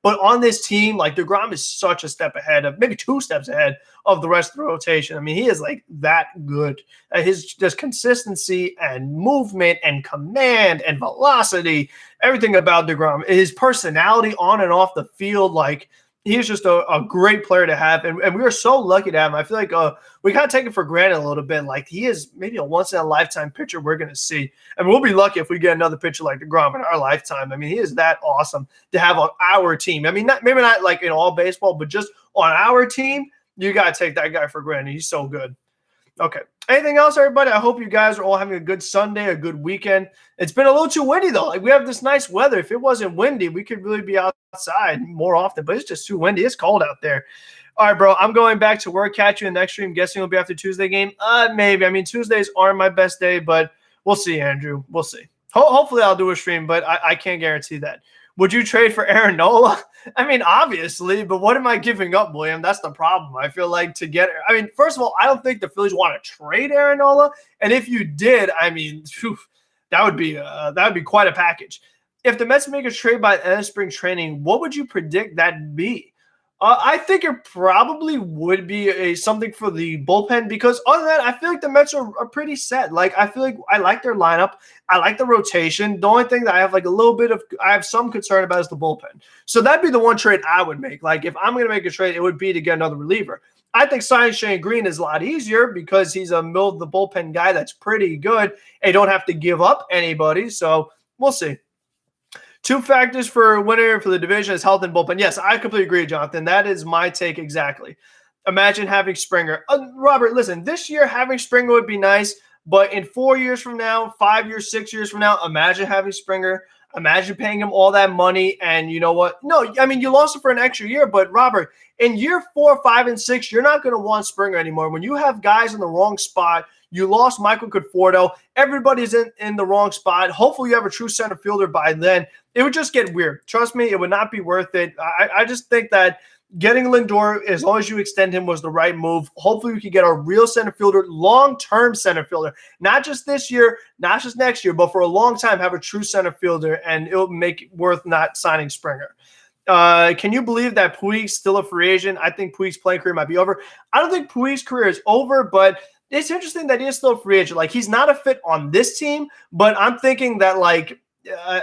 but on this team, DeGrom is such a step ahead of, maybe 2 steps ahead of the rest of the rotation. I mean, he is that good. His just consistency and movement and command and velocity, everything about DeGrom, his personality on and off the field, he is just a great player to have, and we are so lucky to have him. I feel like we kind of take it for granted a little bit. Like, he is maybe a once-in-a-lifetime pitcher we're going to see. And we'll be lucky if we get another pitcher like DeGrom in our lifetime. I mean, he is that awesome to have on our team. I mean, maybe not like in all baseball, but just on our team, you got to take that guy for granted. He's so good. Okay. Anything else, everybody? I hope you guys are all having a good Sunday, a good weekend. It's been a little too windy, though. Like, we have this nice weather. If it wasn't windy, we could really be outside more often, but it's just too windy. It's cold out there. All right, bro. I'm going back to work. Catch you in the next stream. Guessing it'll be after Tuesday game. Maybe. I mean, Tuesdays aren't my best day, but we'll see, Andrew. We'll see. Hopefully I'll do a stream, but I can't guarantee that. Would you trade for Aaron Nola? I mean, obviously, but what am I giving up, William? That's the problem. I feel like I mean, first of all, I don't think the Phillies want to trade Aaron Nola. And if you did, I mean, that would be quite a package. If the Mets make a trade by the end of spring training, what would you predict that'd be? I think it probably would be something for the bullpen, because other than that, I feel like the Mets are pretty set. Like, I feel like I like their lineup. I like the rotation. The only thing that I have some concern about is the bullpen. So that'd be the one trade I would make. Like, if I'm going to make a trade, it would be to get another reliever. I think signing Shane Green is a lot easier because he's a middle of the bullpen guy that's pretty good. And you don't have to give up anybody. So we'll see. 2 factors for winner for the division is health and bullpen. Yes, I completely agree, Jonathan. That is my take exactly. Imagine having Springer. Robert, listen, this year having Springer would be nice, but in 4 years from now, 5 years, 6 years from now, imagine having Springer. Imagine paying him all that money, and you know what? No, I mean, you lost him for an extra year, but Robert, in year 4, 5, and 6, you're not going to want Springer anymore. When you have guys in the wrong spot, you lost Michael Conforto. Everybody's in the wrong spot. Hopefully you have a true center fielder by then. It would just get weird. Trust me, it would not be worth it. I just think that getting Lindor, as long as you extend him, was the right move. Hopefully we can get a real center fielder, long-term center fielder. Not just this year, not just next year, but for a long time, have a true center fielder, and it'll make it worth not signing Springer. Can you believe that Puig's still a free agent? I think Puig's playing career might be over. I don't think Puig's career is over, but it's interesting that he is still a free agent. Like, he's not a fit on this team, but I'm thinking that, like,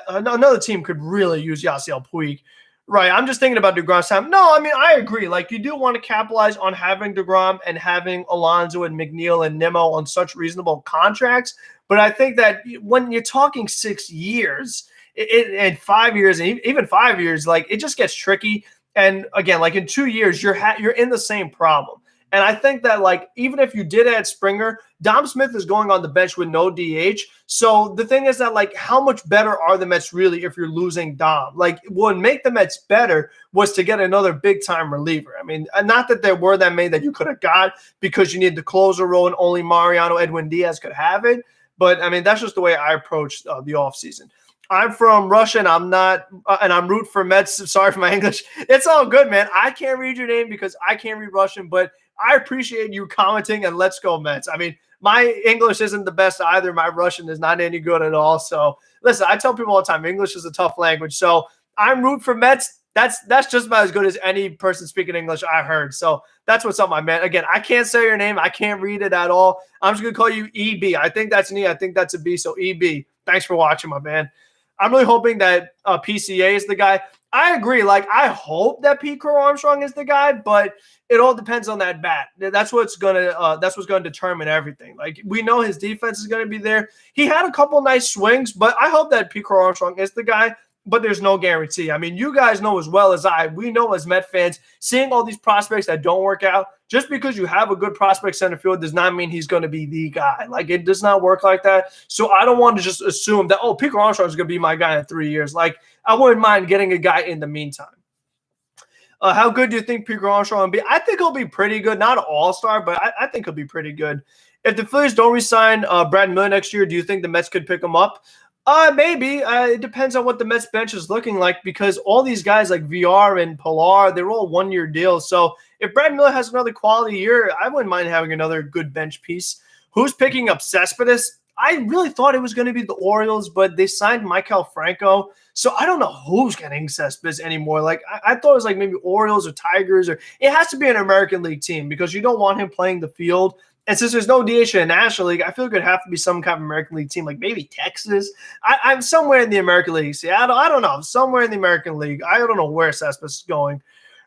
another team could really use Yasiel Puig. Right, I'm just thinking about DeGrom's time. No, I mean, I agree. Like, you do want to capitalize on having DeGrom and having Alonso and McNeil and Nimmo on such reasonable contracts. But I think that when you're talking 6 years and 5 years, and even 5 years, like, it just gets tricky. And again, like, in 2 years, you're in the same problem. And I think that, like, even if you did add Springer, Dom Smith is going on the bench with no DH. So the thing is that, like, how much better are the Mets really if you're losing Dom? Like, what would make the Mets better was to get another big-time reliever. I mean, not that there were that many that you could have got because you need the closer role and only Mariano Edwin Diaz could have it. But, I mean, that's just the way I approached the offseason. I'm from Russia, and I'm not, and I'm root for Mets. Sorry for my English. It's all good, man. I can't read your name because I can't read Russian, but I appreciate you commenting, and let's go Mets. I mean, my English isn't the best either. My Russian is not any good at all. So listen, I tell people all the time, English is a tough language. So I'm root for Mets. That's just about as good as any person speaking English I heard. So that's what's up, my man. Again, I can't say your name. I can't read it at all. I'm just going to call you EB. I think that's an E. I think that's a B. So EB, thanks for watching, my man. I'm really hoping that PCA is the guy. I agree. Like, I hope that Pete Crow Armstrong is the guy, but it all depends on that bat. That's what's gonna determine everything. Like, we know his defense is gonna be there. He had a couple nice swings, but I hope that Pete Crow Armstrong is the guy. But there's no guarantee. I mean, you guys know as well as we know as Met fans, seeing all these prospects that don't work out, just because you have a good prospect center field does not mean he's going to be the guy. Like, it does not work like that. So I don't want to just assume that, oh, Pete Armstrong is going to be my guy in 3 years. Like, I wouldn't mind getting a guy in the meantime. How good do you think Pete Armstrong will be? I think he'll be pretty good. Not an all-star, but I think he'll be pretty good. If the Phillies don't re-sign Brad Miller next year, do you think the Mets could pick him up? Maybe. It depends on what the Mets bench is looking like, because all these guys like VR and Pilar, they're all one-year deals. So if Brad Miller has another quality year, I wouldn't mind having another good bench piece. Who's picking up Cespedes? I really thought it was going to be the Orioles, but they signed Michael Franco. So I don't know who's getting Cespedes anymore. Like, I thought it was like maybe Orioles or Tigers, or it has to be an American League team because you don't want him playing the field. And since there's no DH in the National League, I feel like it would have to be some kind of American League team, like maybe Texas. I'm somewhere in the American League. Seattle, I don't know. Somewhere in the American League. I don't know where Cespedes is going.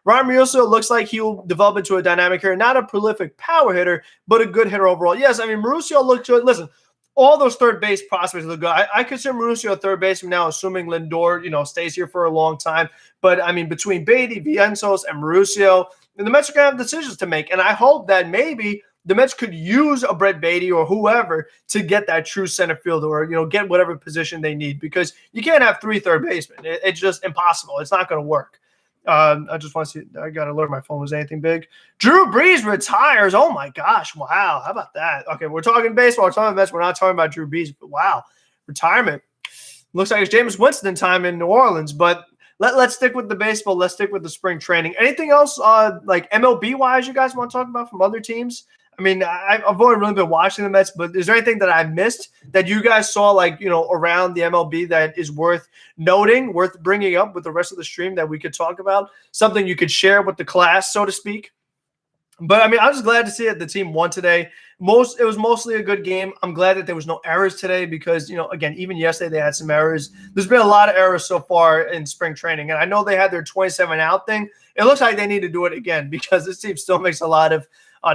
Ryan Mauricio looks like he will develop into a dynamic hitter, not a prolific power hitter, but a good hitter overall. Yes, I mean, Mauricio looks good. Listen, all those third base prospects look good. I consider Mauricio a third baseman now, assuming Lindor, stays here for a long time. But, I mean, between Beatty, Vientos, and Mauricio, the Mets are going to have decisions to make. And I hope that maybe the Mets could use a Brett Beatty or whoever to get that true center fielder or, get whatever position they need, because you can't have 3 third basemen. It's just impossible. It's not going to work. I just want to see. I got to alert my phone. Was anything big? Drew Brees retires. Oh, my gosh. Wow. How about that? Okay, we're talking baseball. We're talking Mets. We're not talking about Drew Brees. But wow. Retirement. Looks like it's Jameis Winston time in New Orleans. But let's stick with the baseball. Let's stick with the spring training. Anything else like MLB-wise you guys want to talk about from other teams? I mean, I've only really been watching the Mets, but is there anything that I missed that you guys saw, around the MLB that is worth noting, worth bringing up with the rest of the stream that we could talk about? Something you could share with the class, so to speak? But, I mean, I was glad to see that the team won today. It was mostly a good game. I'm glad that there was no errors today because, again, even yesterday they had some errors. There's been a lot of errors so far in spring training, and I know they had their 27-out thing. It looks like they need to do it again because this team still makes a lot of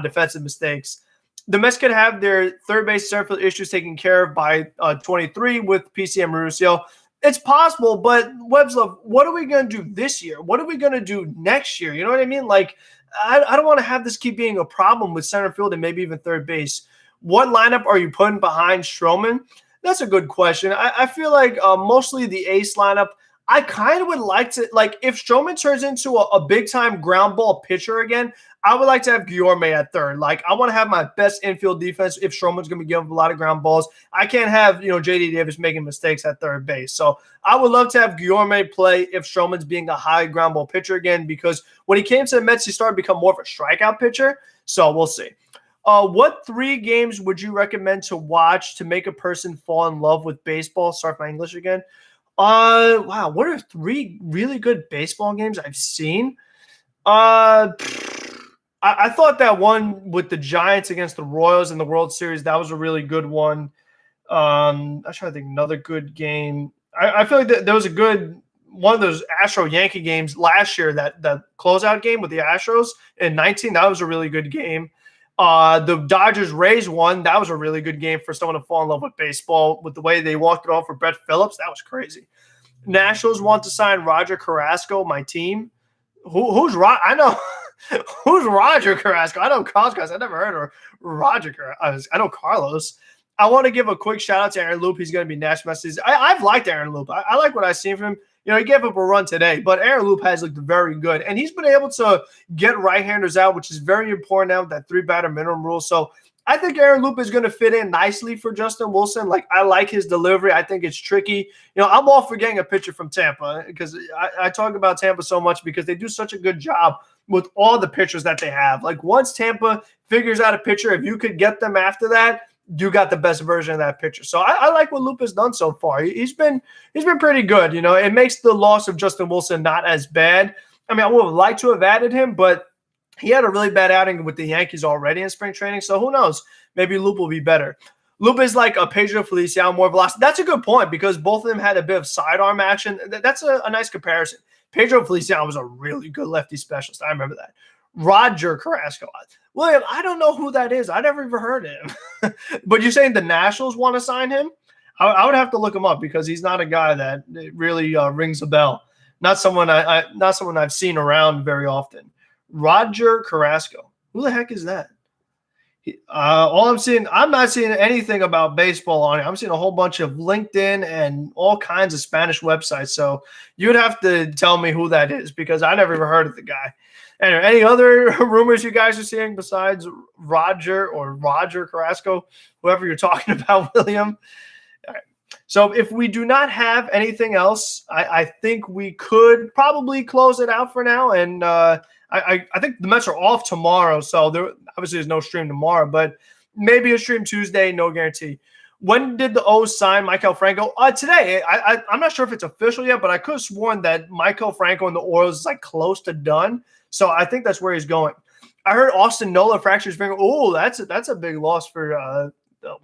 defensive mistakes. The Mets could have their third base center field issues taken care of by 23 with PC and Mauricio. It's possible, but Webslove, what are we going to do this year? What are we going to do next year? You know what I mean? Like, I don't want to have this keep being a problem with center field and maybe even third base. What lineup are you putting behind Strowman? That's a good question. I feel like mostly the ace lineup. I kind of would like to, if Strowman turns into a big-time ground ball pitcher again, I would like to have Guillorme at third. I want to have my best infield defense if Strowman's going to be giving up a lot of ground balls. I can't have, J.D. Davis making mistakes at third base. So I would love to have Guillorme play if Strowman's being a high ground ball pitcher again, because when he came to the Mets, he started to become more of a strikeout pitcher. So we'll see. What 3 games would you recommend to watch to make a person fall in love with baseball? Start my English again. Wow. What are 3 really good baseball games I've seen? I thought that one with the Giants against the Royals in the World Series, that was a really good one. I'm trying to think another good game. I feel like there was a good one of those Astro-Yankee games last year, that closeout game with the Astros in 19. That was a really good game. The Dodgers-Rays one, that was a really good game for someone to fall in love with baseball with the way they walked it off for Brett Phillips. That was crazy. Nationals want to sign Roger Carrasco, my team. Who's I know who's Roger Carrasco? I know Carlos. I never heard of Roger Carrasco. I know Carlos. I want to give a quick shout out to Aaron Loop. He's going to be National Messages. I've liked Aaron Loop. I like what I've seen from him. He gave up a run today, but Aaron Loop has looked very good, and he's been able to get right-handers out, which is very important now with that 3-batter minimum rule. So I think Aaron Loop is going to fit in nicely for Justin Wilson. I like his delivery. I think it's tricky. I'm all for getting a pitcher from Tampa because I talk about Tampa so much because they do such a good job with all the pitchers that they have. Once Tampa figures out a pitcher, if you could get them after that, you got the best version of that pitcher. So I like what Loop has done so far. He's been pretty good. It makes the loss of Justin Wilson not as bad. I mean, I would have liked to have added him, but he had a really bad outing with the Yankees already in spring training. So who knows? Maybe Loop will be better. Loop is like a Pedro Feliciano, more velocity. That's a good point because both of them had a bit of sidearm action. That's a nice comparison. Pedro Feliciano was a really good lefty specialist. I remember that. Roger Carrasco. William, I don't know who that is. I never even heard of him. But you're saying the Nationals want to sign him? I would have to look him up because he's not a guy that really rings a bell. Not someone I've seen around very often. Roger Carrasco. Who the heck is that? I'm not seeing anything about baseball on it. I'm seeing a whole bunch of LinkedIn and all kinds of Spanish websites. So you'd have to tell me who that is because I never even heard of the guy. Anyway, any other rumors you guys are seeing besides Roger Carrasco, whoever you're talking about, William? All right. So if we do not have anything else, I think we could probably close it out for now. And I think the Mets are off tomorrow, so obviously there's no stream tomorrow, but maybe a stream Tuesday, no guarantee. When did the O's sign Maikel Franco? Today. I'm not sure if it's official yet, but I could have sworn that Maikel Franco and the Orioles is close to done. So I think that's where he's going. I heard Austin Nola fractured his finger. Oh, that's a big loss for the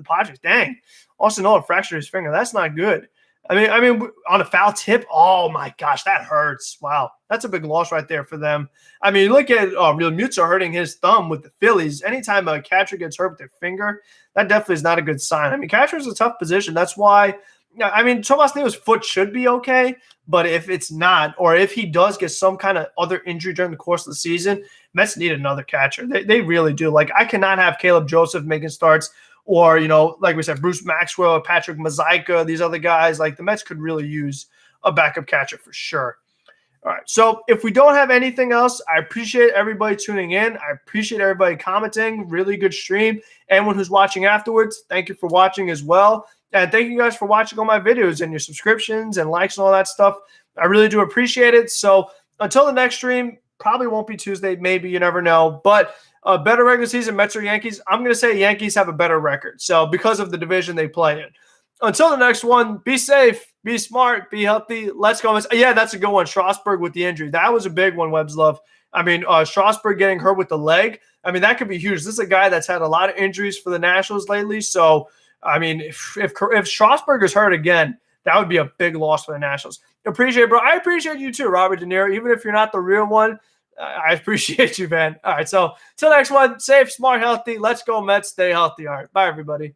Padres. Dang, Austin Nola fractured his finger. That's not good. I mean, on a foul tip, oh my gosh, that hurts. Wow, that's a big loss right there for them. I mean, look at Real Mutzer hurting his thumb with the Phillies. Anytime a catcher gets hurt with their finger, that definitely is not a good sign. I mean, catcher is a tough position. That's why. I mean, Tomas Neo's foot should be okay, but if it's not, or if he does get some kind of other injury during the course of the season, Mets need another catcher. They really do. Like, I cannot have Caleb Joseph making starts, or, like we said, Bruce Maxwell, Patrick Mazeika, these other guys. Like, the Mets could really use a backup catcher for sure. All right, so if we don't have anything else, I appreciate everybody tuning in. I appreciate everybody commenting. Really good stream. Anyone who's watching afterwards, thank you for watching as well. And thank you guys for watching all my videos and your subscriptions and likes and all that stuff. I really do appreciate it. So until the next stream, probably won't be Tuesday. Maybe, you never know. But a better regular season, Mets or Yankees, I'm going to say Yankees have a better record. So because of the division they play in. Until the next one, be safe, be smart, be healthy. Let's go. Yeah, that's a good one. Strasburg with the injury. That was a big one, Webb's Love. I mean, Strasburg getting hurt with the leg. I mean, that could be huge. This is a guy that's had a lot of injuries for the Nationals lately. So, I mean, if Strasburg is hurt again, that would be a big loss for the Nationals. Appreciate it, bro. I appreciate you too, Robert De Niro. Even if you're not the real one, I appreciate you, man. All right, so till next one, safe, smart, healthy. Let's go, Mets. Stay healthy. All right, bye, everybody.